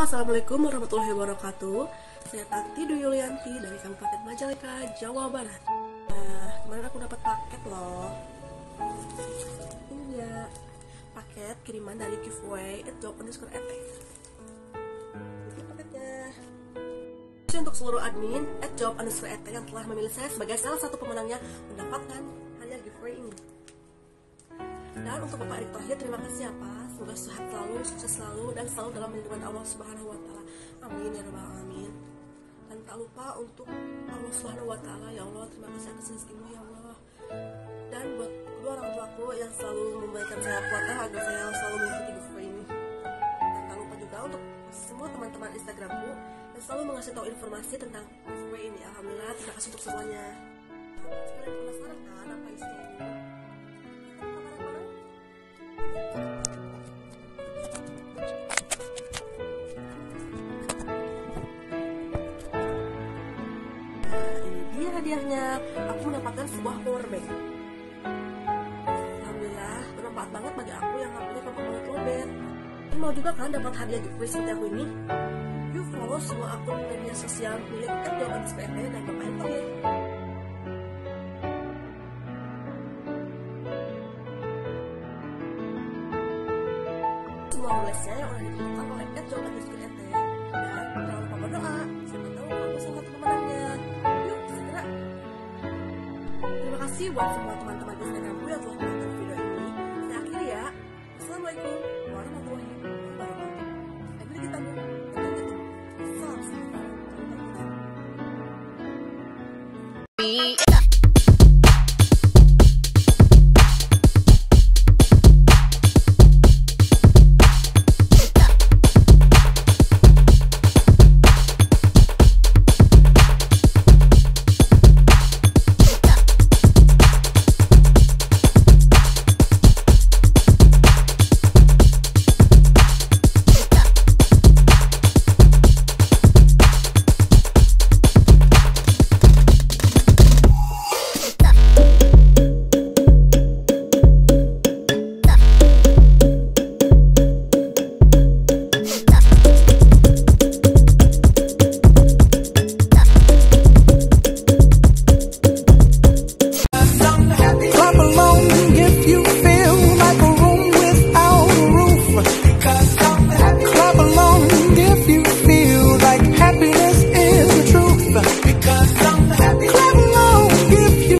Assalamualaikum warahmatullahi wabarakatuh. Saya Tati Dwi Yulianti dari Kabupaten Majalengka, Jawa Barat. Kemarin aku dapat paket loh. Ini dia paket kiriman dari giveaway @job_et. Ini paketnya. Untuk seluruh admin @job_et yang telah memilih saya sebagai salah satu pemenangnya mendapatkan hadiah giveaway ini. Dan untuk Bapak Erick Thohir, terima kasih ya Pak. Semoga sehat selalu, sukses selalu, dan selalu dalam lindungan Allah Subhanahu wa Ta'ala. Amin ya Rabbal Alamin. Dan tak lupa untuk Allah Subhanahu wa Ta'ala, ya Allah, terima kasih atas rezekimu ya Allah. Dan buat kedua orang tuaku yang selalu memberikan saya kuatah agar saya selalu mengikuti giveaway ini. Dan tak lupa juga untuk semua teman-teman Instagramku yang selalu mengasih tahu informasi tentang giveaway ini. Alhamdulillah, terima kasih untuk semuanya. Kalian penasaran kan apa isinya ini? Hadiahnya, aku mendapatkan sebuah power bank. Alhamdulillah, bermanfaat banget bagi aku yang HP-nya gampang banget lowbat. Mau juga kan dapat hadiah giveaway seperti aku ini? Yuk follow semua akun media sosial milik @job_et dan Bapak Erick Thohir. Semua nulisnya yang udah ditentukan oleh @job_et. Dan jangan lupa berdoa, siapa tahu kamu salah satu pemenangnya. Terima kasih buat semua teman-teman Instagramku yang telah menonton video ini. Saya akhiri ya. Assalamualaikum warahmatullahi wabarakatuh. Sampai ketemu. Salam sejahtera.